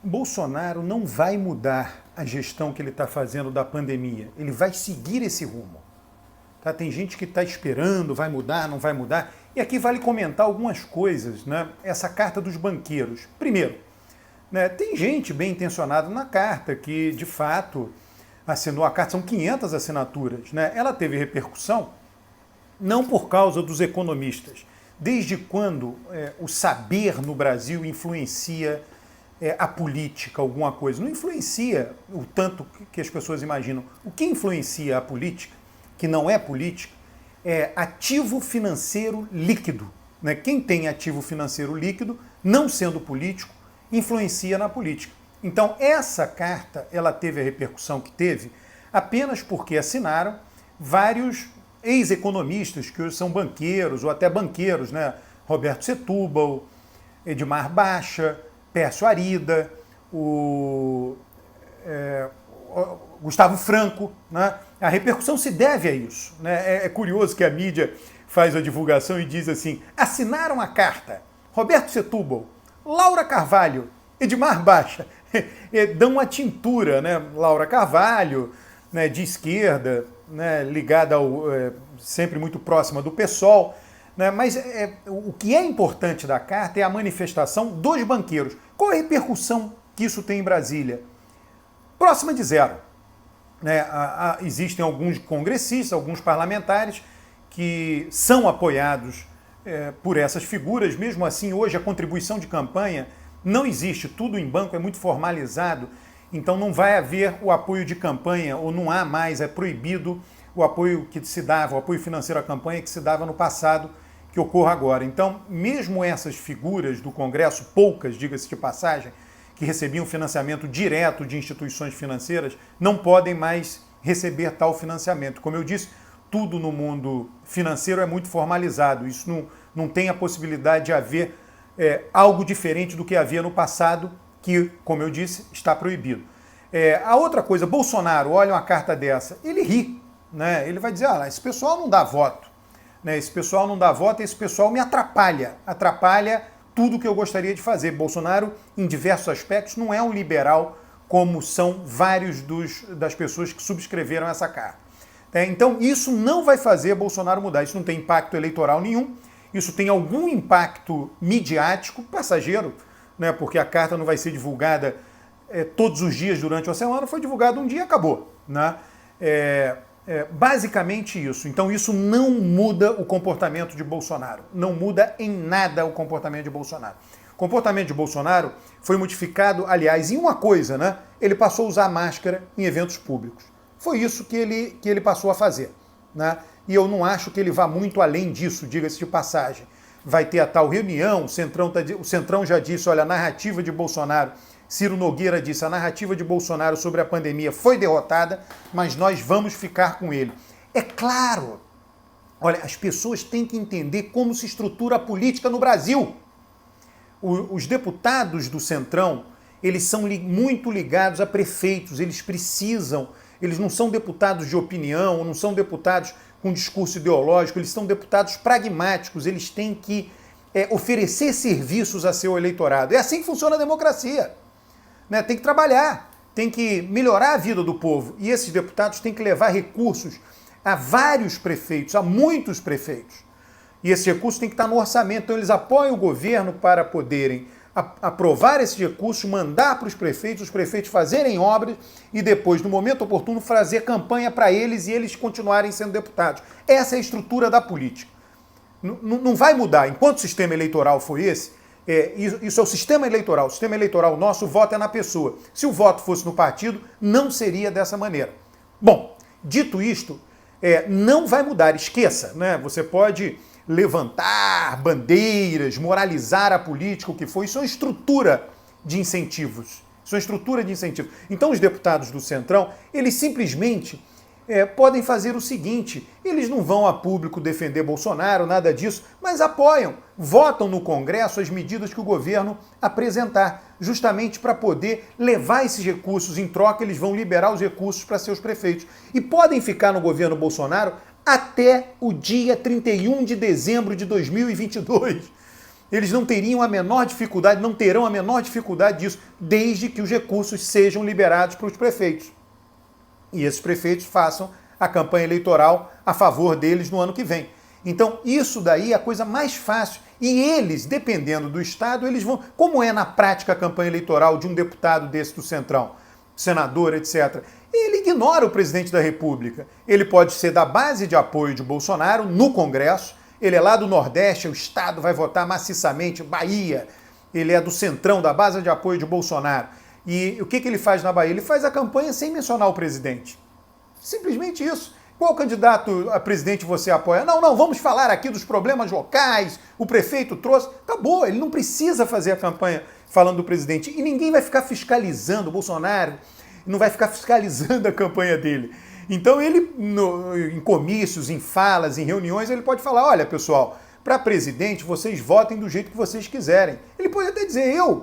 Bolsonaro não vai mudar a gestão que ele está fazendo da pandemia. Ele vai seguir esse rumo. Tá? Tem gente que está esperando, vai mudar, não vai mudar. E aqui vale comentar algumas coisas, né? Essa carta dos banqueiros. Primeiro, né, tem gente bem intencionada na carta que, de fato, assinou a carta. São 500 assinaturas. Né? Ela teve repercussão não por causa dos economistas. Desde quando o saber no Brasil influencia a política, alguma coisa? Não influencia o tanto que as pessoas imaginam. O que influencia a política, que não é política, é ativo financeiro líquido. Né? Quem tem ativo financeiro líquido, não sendo político, influencia na política. Então, essa carta, ela teve a repercussão que teve apenas porque assinaram vários ex-economistas, que hoje são banqueiros, ou até banqueiros, né? Roberto Setúbal, Edmar Baixa, Pércio Arida, o Gustavo Franco. Né? A repercussão se deve a isso. Né? É curioso que a mídia faz a divulgação e diz assim: assinaram a carta Roberto Setúbal, Laura Carvalho, Edmar Baixa. Dão uma tintura, né? Laura Carvalho, né, de esquerda, né, ligada ao, sempre muito próxima do PSOL. Né, mas o que é importante da carta é a manifestação dos banqueiros. Qual a repercussão que isso tem em Brasília? Próxima de zero. Né, existem alguns congressistas, alguns parlamentares que são apoiados por essas figuras. Mesmo assim, hoje a contribuição de campanha não existe, tudo em banco é muito formalizado, então não vai haver o apoio de campanha, ou não há mais, é proibido o apoio que se dava, o apoio financeiro à campanha que se dava no passado, que ocorra agora. Então, mesmo essas figuras do Congresso, poucas, diga-se de passagem, que recebiam financiamento direto de instituições financeiras, não podem mais receber tal financiamento. Como eu disse, tudo no mundo financeiro é muito formalizado, isso não tem a possibilidade de haver algo diferente do que havia no passado, que, como eu disse, está proibido. A outra coisa, Bolsonaro, olha uma carta dessa, ele ri, né? Ele vai dizer, esse pessoal não dá voto, né? Esse pessoal não dá voto, esse pessoal me atrapalha tudo que eu gostaria de fazer. Bolsonaro, em diversos aspectos, não é um liberal como são vários das pessoas que subscreveram essa carta. Então, isso não vai fazer Bolsonaro mudar, isso não tem impacto eleitoral nenhum. Isso tem algum impacto midiático, passageiro, né, porque a carta não vai ser divulgada todos os dias durante a semana, foi divulgada um dia e acabou. Né? Basicamente isso. Então isso não muda o comportamento de Bolsonaro. Não muda em nada o comportamento de Bolsonaro. O comportamento de Bolsonaro foi modificado, aliás, em uma coisa, né? Ele passou a usar máscara em eventos públicos. Foi isso que ele passou a fazer. Né? E eu não acho que ele vá muito além disso, diga-se de passagem. Vai ter a tal reunião, o Centrão já disse, olha, a narrativa de Bolsonaro, Ciro Nogueira disse, a narrativa de Bolsonaro sobre a pandemia foi derrotada, mas nós vamos ficar com ele. É claro, olha, as pessoas têm que entender como se estrutura a política no Brasil. Os deputados do Centrão, eles são muito ligados a prefeitos, eles não são deputados de opinião, não são deputados com discurso ideológico, eles são deputados pragmáticos, eles têm que oferecer serviços a seu eleitorado. É assim que funciona a democracia. Né? Tem que trabalhar, tem que melhorar a vida do povo. E esses deputados têm que levar recursos a vários prefeitos, a muitos prefeitos. E esses recursos têm que estar no orçamento. Então eles apoiam o governo para poderem aprovar esses recursos, mandar para os prefeitos fazerem obras e depois, no momento oportuno, fazer campanha para eles e eles continuarem sendo deputados. Essa é a estrutura da política. Não vai mudar. Enquanto o sistema eleitoral for esse, isso é o sistema eleitoral. O sistema eleitoral nosso, o voto é na pessoa. Se o voto fosse no partido, não seria dessa maneira. Bom, dito isto, não vai mudar. Esqueça, né? Você pode levantar bandeiras, moralizar a política, o que for, isso é uma estrutura de incentivos. Isso é uma estrutura de incentivos. Então os deputados do Centrão, eles simplesmente podem fazer o seguinte, eles não vão a público defender Bolsonaro, nada disso, mas apoiam, votam no Congresso as medidas que o governo apresentar, justamente para poder levar esses recursos. Em troca, eles vão liberar os recursos para seus prefeitos. E podem ficar no governo Bolsonaro até o dia 31 de dezembro de 2022. Eles não teriam a menor dificuldade, não terão a menor dificuldade disso, desde que os recursos sejam liberados para os prefeitos. E esses prefeitos façam a campanha eleitoral a favor deles no ano que vem. Então, isso daí é a coisa mais fácil. E eles, dependendo do Estado, eles vão... Como é na prática a campanha eleitoral de um deputado desse do Centrão, senador, etc., ele ignora o presidente da República. Ele pode ser da base de apoio de Bolsonaro no Congresso, ele é lá do Nordeste, o Estado vai votar maciçamente, Bahia, ele é do Centrão, da base de apoio de Bolsonaro. E o que ele faz na Bahia? Ele faz a campanha sem mencionar o presidente. Simplesmente isso. Qual candidato a presidente você apoia? Não, vamos falar aqui dos problemas locais, o prefeito trouxe. Acabou, ele não precisa fazer a campanha falando do presidente. E ninguém vai ficar fiscalizando, o Bolsonaro não vai ficar fiscalizando a campanha dele. Então ele, em comícios, em falas, em reuniões, ele pode falar, olha pessoal, para presidente vocês votem do jeito que vocês quiserem. Ele pode até dizer, eu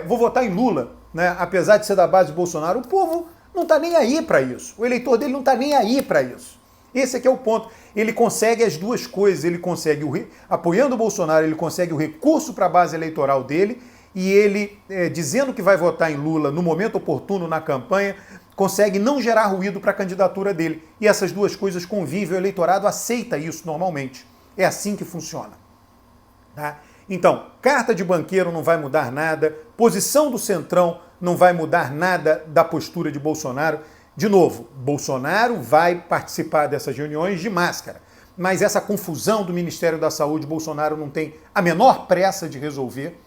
vou votar em Lula, né? Apesar de ser da base do Bolsonaro, o povo não está nem aí para isso. O eleitor dele não está nem aí para isso. Esse aqui é o ponto. Ele consegue as duas coisas. Ele consegue, apoiando o Bolsonaro, ele consegue o recurso para a base eleitoral dele e ele, dizendo que vai votar em Lula no momento oportuno na campanha, consegue não gerar ruído para a candidatura dele. E essas duas coisas convivem, o eleitorado aceita isso normalmente. É assim que funciona. Tá? Então, carta de banqueiro não vai mudar nada, posição do Centrão não vai mudar nada da postura de Bolsonaro. De novo, Bolsonaro vai participar dessas reuniões de máscara, mas essa confusão do Ministério da Saúde, Bolsonaro não tem a menor pressa de resolver.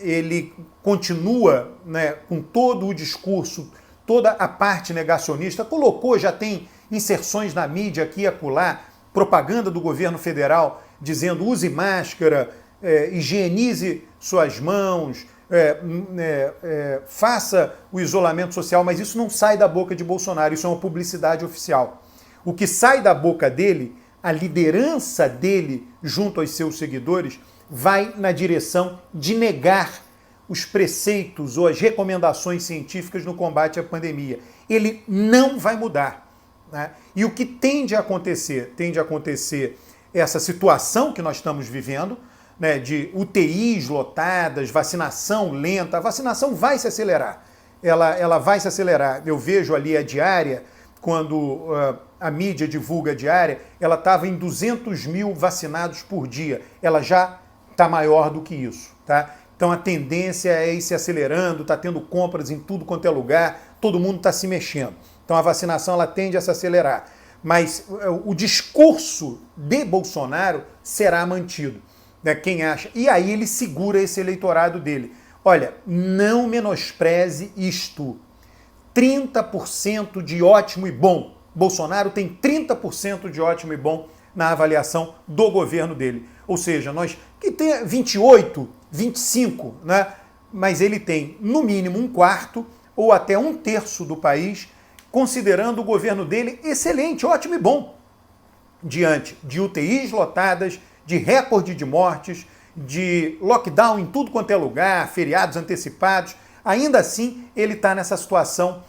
Ele continua, né, com todo o discurso, toda a parte negacionista, colocou, já tem inserções na mídia aqui e acolá, propaganda do governo federal dizendo use máscara, higienize suas mãos, faça o isolamento social, mas isso não sai da boca de Bolsonaro, isso é uma publicidade oficial. O que sai da boca dele, a liderança dele junto aos seus seguidores, vai na direção de negar os preceitos ou as recomendações científicas no combate à pandemia. Ele não vai mudar. Né? E o que tende a acontecer essa situação que nós estamos vivendo, né, de UTIs lotadas, vacinação lenta. A vacinação vai se acelerar. Ela vai se acelerar. Eu vejo ali a diária, quando a mídia divulga a diária, ela estava em 200 mil vacinados por dia. Ela já está maior do que isso. Tá? Então a tendência é ir se acelerando, está tendo compras em tudo quanto é lugar, todo mundo está se mexendo. Então a vacinação ela tende a se acelerar. Mas o discurso de Bolsonaro será mantido. Né? Quem acha? E aí ele segura esse eleitorado dele. Olha, não menospreze isto. 30% de ótimo e bom. Bolsonaro tem 30% de ótimo e bom na avaliação do governo dele. Ou seja, nós que tem 28, 25, né? Mas ele tem no mínimo um quarto ou até um terço do país, considerando o governo dele excelente, ótimo e bom. Diante de UTIs lotadas, de recorde de mortes, de lockdown em tudo quanto é lugar, feriados antecipados, ainda assim ele está nessa situação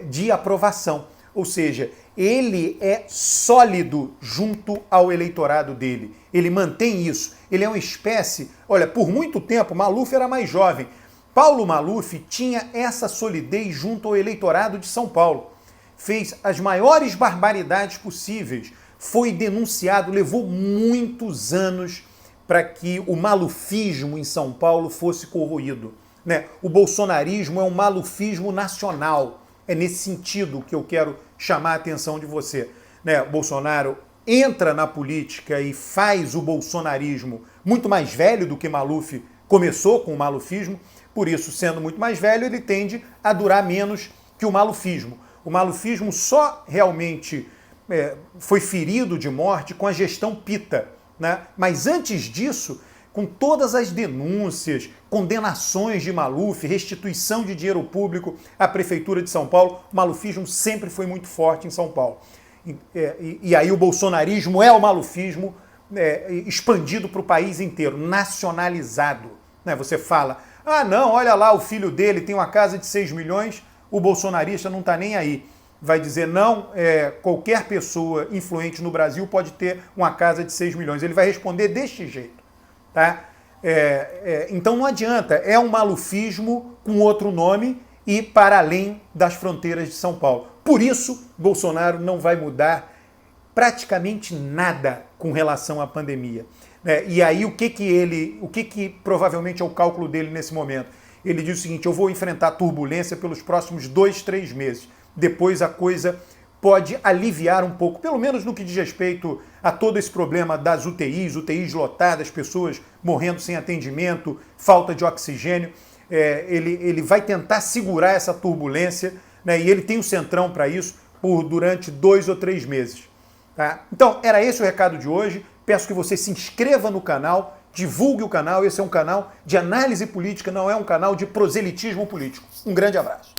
de aprovação. Ou seja, ele é sólido junto ao eleitorado dele. Ele mantém isso. Ele é uma espécie... Olha, por muito tempo, Maluf era mais jovem. Paulo Maluf tinha essa solidez junto ao eleitorado de São Paulo. Fez as maiores barbaridades possíveis. Foi denunciado, levou muitos anos para que o malufismo em São Paulo fosse corroído. Né? O bolsonarismo é um malufismo nacional. É nesse sentido que eu quero chamar a atenção de você. Né? O Bolsonaro entra na política e faz o bolsonarismo muito mais velho do que Maluf começou com o malufismo. Por isso, sendo muito mais velho, ele tende a durar menos que o malufismo. O malufismo só realmente foi ferido de morte com a gestão Pita. Né? Mas antes disso, com todas as denúncias, condenações de Maluf, restituição de dinheiro público à Prefeitura de São Paulo, o malufismo sempre foi muito forte em São Paulo. E aí o bolsonarismo é o malufismo expandido para o país inteiro, nacionalizado. Né? Você fala, ah não, olha lá, o filho dele tem uma casa de 6 milhões, o bolsonarista não está nem aí. Vai dizer, não, qualquer pessoa influente no Brasil pode ter uma casa de 6 milhões. Ele vai responder deste jeito. tá? Então não adianta, é um malufismo com outro nome e para além das fronteiras de São Paulo. Por isso, Bolsonaro não vai mudar praticamente nada com relação à pandemia. E aí o que provavelmente é o cálculo dele nesse momento? Ele diz o seguinte: eu vou enfrentar turbulência pelos próximos 2, 3 meses. Depois a coisa pode aliviar um pouco, pelo menos no que diz respeito a todo esse problema das UTIs lotadas, pessoas morrendo sem atendimento, falta de oxigênio. Ele vai tentar segurar essa turbulência, né, e ele tem o Centrão para isso durante 2 ou 3 meses. Tá? Então, era esse o recado de hoje. Peço que você se inscreva no canal, divulgue o canal. Esse é um canal de análise política, não é um canal de proselitismo político. Um grande abraço.